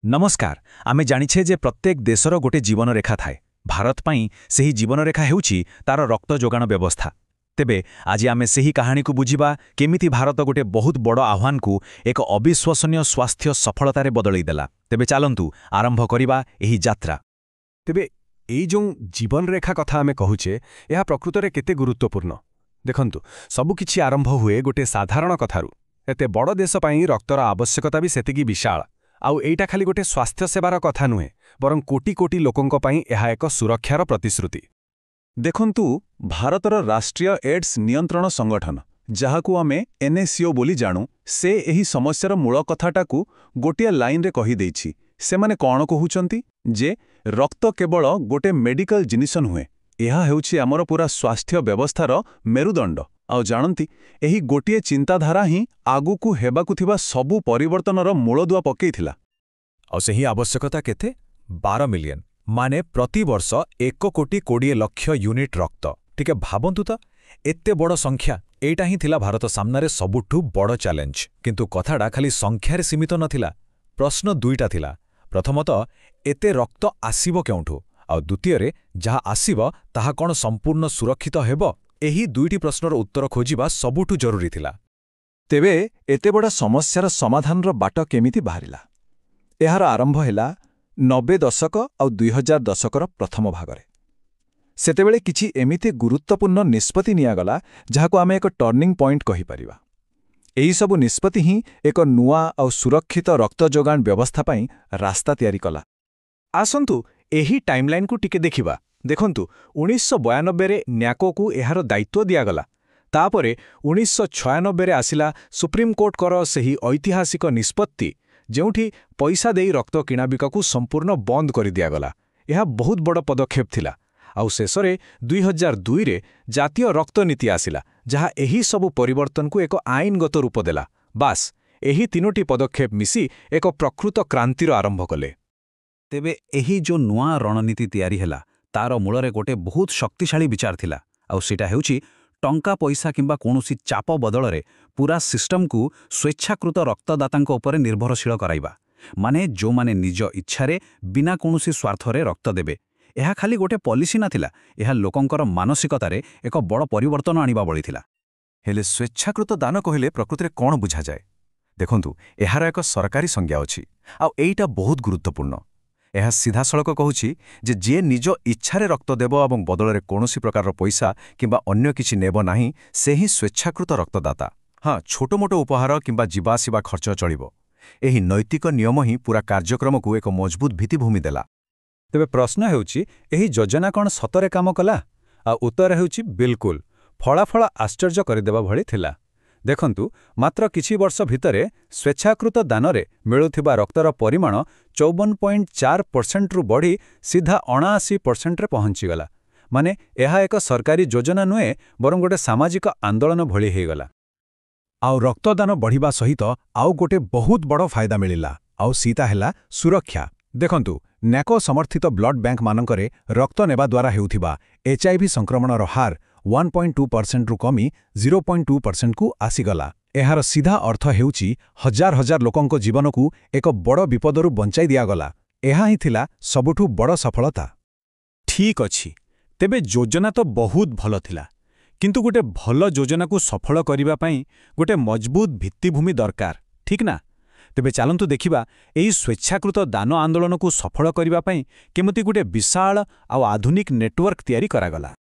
नमस्कार आमे जानिछे जे प्रत्येक देशर गोटे जीवनरेखा थाए। भारत पाई सेही जीवनरेखा हेउछि तार रक्त जोगाण व्यवस्था। तेबे आज आमे सेही कहानी को बुझिबा केमिति भारत गोटे बहुत बड़ आह्वान को एक अविश्वसनीय स्वास्थ्य सफलतारे बदलई देला। तेबे चालंतु आरंभ करिबा एही यात्रा। तेबे एई जो जीवनरेखा कथा आमे कहूचे यह प्रकृतरे केते गुरुत्वपूर्ण। देखंतु सबुकिछि आरंभ हुए गोटे साधारण कथारू। एते बड़ देश पाई रक्तर आवश्यकता भी सेतिकी विशाल। आउ एइटा खाली गोटे स्वास्थ्य सेवार कथा नुहे बरं कोटी कोटी लोकंक पाई एहा एक सुरक्षार प्रतिश्रुति। देखंतु भारतर राष्ट्रीय एड्स नियंत्रण संगठन जहाकू आमे एनएसओ बोली जानू से एही समस्यार मूल कथाटाकू गोटिया लाइन रे कही देइछि। से माने कोन कहउचंती जे रक्त केवल गोटे मेडिकल जिनिस नुहे, एहा हेउछि हमर पूरा स्वास्थ्य व्यवस्थार मेरुदंड। आउ जानती एही गोटिए चिंताधारा ही आगुकू हेबाकू थिबा सबु परिवर्तनर मूलदुआ पकेइथिला। और सेही आवश्यकता केते 12 मिलियन माने प्रति वर्ष 1,20,00,000 यूनिट रक्त। ठीक है, भाबंतु तो एत्ते बड़ संख्या एटा ही थिला भारत सामने सबुठू बड़ चैलेंज। किंतु कथाटा खाली संख्यारे सीमित नथिला। प्रश्न दुईटा थिला। प्रथमत एते रक्त आसीबो केउठू, आ द्वितीय जहा आसीबो ताहा कोन संपूर्ण सुरक्षित हेबो। एही दुईटी प्रश्नर उत्तर खोजिबा सबुठू जरूरी थिला। तेबे एते बड़ा समस्यार समाधानर बाट केमिति बाहरिला? एहार आरंभ हेला 90 दशक आउ 2000 दशकर प्रथम भागरे। सेतेबेले किछि एमिति गुरुत्वपूर्ण निष्पत्ति नियागला जहाको आमे एक टर्निंग पॉइंट कहि परिबा। एही सबु निष्पत्ति ही एक नुआ आउ सुरक्षित रक्त जोगाण व्यवस्था पाई रास्ता तैयारी कला। आसंतु एही टाइमलाइन को टिके देखिबा। देखंतु 1992 रे न्याको को एहार दायित्व दियागला। तापरे 1996 रे आसिला सुप्रीम कोर्ट कर सेही ऐतिहासिक निष्पत्ति जेउठी पैसा देई रक्त किणाबिका को संपूर्ण बंद कर दियागला। यह बहुत बड़ पदक्षेप थिला। आउ शेषरे 2002 रे जातीय रक्त नीति आसिला जहा एही सबु परिवर्तन को एक आईनगत रूप देला। बास एही तीनोटी पदक्षेप मिसी एक प्रकृत क्रांतिर आरंभ कले। तेबे एही जो नुआ रणनीति तैयारी हेला तार मूलरे गोटे बहुत शक्तिशाली विचार थिला। आउ सेटा हेउछि टंका पैसा किंबा कोनोसी चाप बदलरे पूरा सिस्टम को स्वेच्छाकृत रक्तदातांक उपरे निर्भरशील कराइबा। माने जो माने निज इच्छारे बिना कोनोसी स्वार्थरे रक्त देबे। एहा खाली गोटे पॉलिसी नाथिला, एहा लोकंकर मानसिकतारे एक बड़ परिवर्तन आनिबा बळी थिला। हेले स्वेच्छाकृत दान कहिले प्रकृतिरे कोन बुझा जाए? देखंतु एहार एक सरकारी संज्ञा अछि आ एइटा बहुत गुरुत्वपूर्ण। एहा सीधा सड़क कहूछि जे जे निज इच्छारे रक्त देब एवं बदलरे कोनोसी प्रकार पैसा किंबा अन्य किछि नेब नाही से ही स्वेच्छाकृत रक्तदाता। हाँ, छोटो मोटो उपहार किंबा जीवासीबा खर्च चलिबो। एही नैतिक नियम ही पूरा कार्यक्रम को एक मजबूत भित्तिभूमि देला। तेबे प्रश्न हेउछि एही योजना कोन सतरे काम कला? आ उत्तर हेउछि बिल्कुल फलाफल आश्चर्य करदेबा भଳି थिला। देखंतु मात्र किछि वर्ष भितरे स्वेच्छाकृत दानरे मिलुथिबा रक्तर परिमाण 54.4% रु बढ़ी सीधा 79% रे पहुंची गला। माने एहा एक सरकारी योजना नुहे बरं गोटे सामाजिक आंदोलन भଳି हेगला। आउ रक्तदान बढ़िबा सहित आउ गोटे बहुत बड़ फायदा मिलिला। आउ सीता हेला सुरक्षा। देखंतु न्याको समर्थित ब्लड बैंक मानकरे रक्त नेबा द्वारा हेउथिबा HIV संक्रमणर हार 1.2% रु कमी 0.2% को आसीगला। एहार सीधा अर्थ हेउछि हजार हजार लोकंको जीवन को एक बड़ विपदरु बंचाई दियागला। एहा ही थिला सबुठू बड़ सफलता। ठीक अछि, तेबे योजना तो बहुत भल थिला, किंतु गोटे भल योजना को सफल करिबा पई गोटे मजबूत भित्तिभूमि दरकार, ठीक ना? तेबे चालंतु देखिबा एही स्वेच्छाकृत दान आंदोलन को सफल करिबा पई केमति गोटे विशाल आ आधुनिक नेटवर्क तैयारी करागला।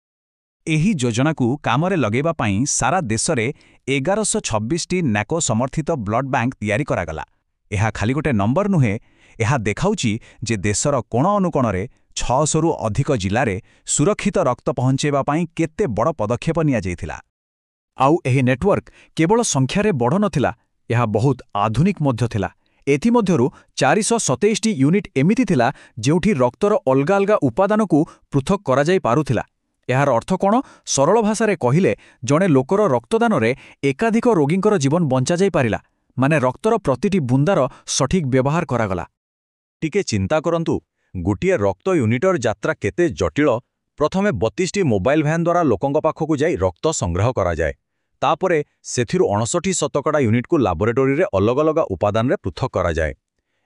एही योजना को कामरे लगेबा पई सारा देशरे 1126 टी न्याको समर्थित ब्लड बैंक तैयारी करागला। एहा खाली गोटे नंबर नुहे, एहा देखाउची जे देशर कोण अनुकोणरे 600 रु अधिक जिल्लारे सुरक्षित रक्त पहुंचेबा पई केते बड़ पदक्षेप निया जायथिला। आउ एही नेटवर्क केवल संख्यारे बड़ नथिला, एहा बहुत आधुनिक मध्य थिला। एथि मध्यरु 427 टी यूनिट एमिति थिला जेउठी रक्तर अलगा अलगा उपादान को पृथक करा जाय पारुथिला। एहार अर्थ कोण? सरल भाषारे कहिले जणे लोकर रक्तदान रे एकाधिक रोगींकर जीवन बंचा जाय पारिला। माने रक्तर प्रतिटी बुंदार सठिक व्यवहार करागला। टिके चिंता करंतु गोटिए रक्त यूनिटर यात्रा केते जटिल। प्रथमे 32 टी मोबाइल भ्यान द्वारा लोकंक पाखकु जाई रक्त संग्रह करा जाय। तापरे सेथिरु 59 शतकड़ा यूनिट को लैबोरेटरी रे अलग अलग उपादान रे पृथक करा जाय।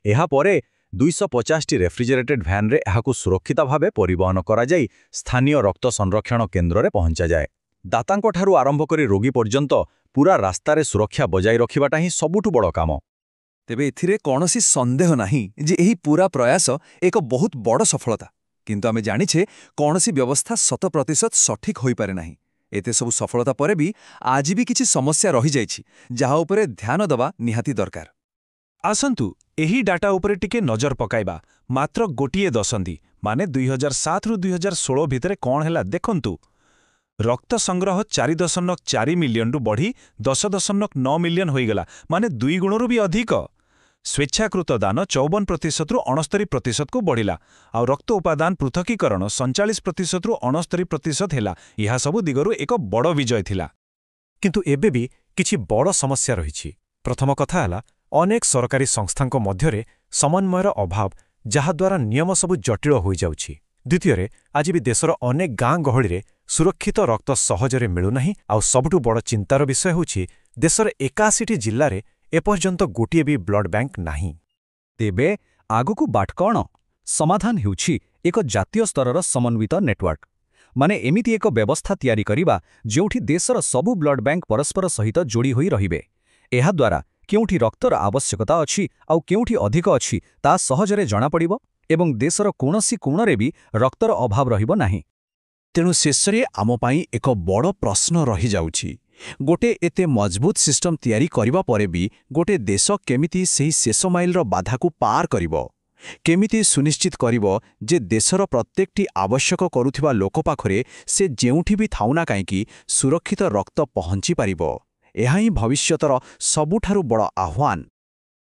एहा परे 250ଟି ରେଫ୍ରିଜରେଟେଡ୍ ଭ୍ୟାନ୍ରେ ଏହାକୁ ସୁରକ୍ଷିତ ଭାବେ ପରିବହନ କରାଯାଇ ସ୍ଥାନୀୟ ରକ୍ତ ସଂରକ୍ଷଣ କେନ୍ଦ୍ରରେ ପହଞ୍ଚାଯାଏ। ଦାତାଙ୍କଠାରୁ ଆରମ୍ଭ କରି ରୋଗୀ ପର୍ଯ୍ୟନ୍ତ ପୁରା ରାସ୍ତାରେ ସୁରକ୍ଷା ବଜାୟ ରଖିବାଟା ହିଁ ସବୁଠୁ ବଡ଼ କାମ। ତେବେ ଏଥିରେ କୌଣସି ସନ୍ଦେହ ନାହିଁ ଯେ ଏହି ପୂରା ପ୍ରୟାସ ଏକ ବହୁତ ବଡ଼ ସଫଳତା। କିନ୍ତୁ ଆମେ ଜାଣିଛେ କୌଣସି ବ୍ୟବସ୍ଥା 100% ସଠିକ୍ ହୋଇପାରେ ନାହିଁ। ଏତେ ସବୁ ସଫଳତା ପରେ ବି ଆଜି ବି କିଛି ସମସ୍ୟା ରହିଯାଇଛି, ଯାହା ଉପରେ ଧ୍ୟାନ ଦେବା ନିହାତି ଦରକାର। ଆସନ୍ତୁ ଏହି ଡାଟା ଉପରେ ଟିକେ ନଜର ପକାଇବା। ମାତ୍ର ଗୋଟିଏ ଦଶନ୍ଧି ମାନେ 2007ରୁ 2016 ଭିତରେ କ'ଣ ହେଲା ଦେଖନ୍ତୁ। ରକ୍ତ ସଂଗ୍ରହ 4.4 ମିଲିୟନରୁ ବଢ଼ି 10.9 ମିଲିୟନ ହୋଇଗଲା, ମାନେ 2 ଗୁଣରୁ ବି ଅଧିକ। ସ୍ୱେଚ୍ଛାକୃତ ଦାନ 54%ରୁ 69%କୁ ବଢ଼ିଲା, ଆଉ ରକ୍ତ ଉପାଦାନ ପୃଥକୀକରଣ 47%ରୁ 69% ହେଲା। ଏହା ସବୁ ଦିଗରୁ ଏକ ବଡ଼ ବିଜୟ ଥିଲା। କିନ୍ତୁ ଏବେ ବି କିଛି ବଡ଼ ସମସ୍ୟା ରହିଛି। ପ୍ରଥମ କଥା ହେଲା ଅନେକ ସରକାରୀ ସଂସ୍ଥାଙ୍କ ମଧ୍ୟରେ ସମନ୍ୱୟର ଅଭାବ, ଯାହାଦ୍ୱାରା ନିୟମ ସବୁ ଜଟିଳ ହୋଇଯାଉଛି। ଦ୍ୱିତୀୟରେ, ଆଜି ବି ଦେଶର ଅନେକ ଗାଁ ଗହଳିରେ ସୁରକ୍ଷିତ ରକ୍ତ ସହଜରେ ମିଳୁନାହିଁ। ଆଉ ସବୁଠୁ ବଡ଼ ଚିନ୍ତାର ବିଷୟ ହେଉଛି ଦେଶର 81ଟି ଜିଲ୍ଲାରେ ଏପର୍ଯ୍ୟନ୍ତ ଗୋଟିଏ ବି ବ୍ଲଡ୍ ବ୍ୟାଙ୍କ ନାହିଁ। ତେବେ ଆଗକୁ ବାଟ କ'ଣ? ସମାଧାନ ହେଉଛି ଏକ ଜାତୀୟ ସ୍ତରର ସମନ୍ୱିତ ନେଟୱାର୍କ। ମାନେ ଏମିତି ଏକ ବ୍ୟବସ୍ଥା ତିଆରି କରିବା ଯେଉଁଠି ଦେଶର ସବୁ ବ୍ଲଡ୍ ବ୍ୟାଙ୍କ ପରସ୍ପର ସହିତ ଯୋଡ଼ି ହୋଇ ରହିବେ। ଏହାଦ୍ୱାରା କେଉଁଠି ରକ୍ତର ଆବଶ୍ୟକତା ଅଛି ଆଉ କେଉଁଠି ଅଧିକ ଅଛି ତାହା ସହଜରେ ଜଣାପଡ଼ିବ ଏବଂ ଦେଶର କୌଣସି କୋଣରେ ବି ରକ୍ତର ଅଭାବ ରହିବ ନାହିଁ। ତେଣୁ ଶେଷରେ ଆମ ପାଇଁ ଏକ ବଡ଼ ପ୍ରଶ୍ନ ରହିଯାଉଛି, ଗୋଟେ ଏତେ ମଜବୁତ ସିଷ୍ଟମ ତିଆରି କରିବା ପରେ ବି ଗୋଟେ ଦେଶ କେମିତି ସେହି ଶେଷ ମାଇଲର ବାଧାକୁ ପାର କରିବ? କେମିତି ସୁନିଶ୍ଚିତ କରିବ ଯେ ଦେଶର ପ୍ରତ୍ୟେକଟି ଆବଶ୍ୟକ କରୁଥିବା ଲୋକ ପାଖରେ ସେ ଯେଉଁଠି ବି ଥାଉନା କାହିଁକି ସୁରକ୍ଷିତ ରକ୍ତ ପହଞ୍ଚି ପାରିବ? ଏହା ହିଁ ଭବିଷ୍ୟତର ସବୁଠାରୁ ବଡ଼ ଆହ୍ୱାନ।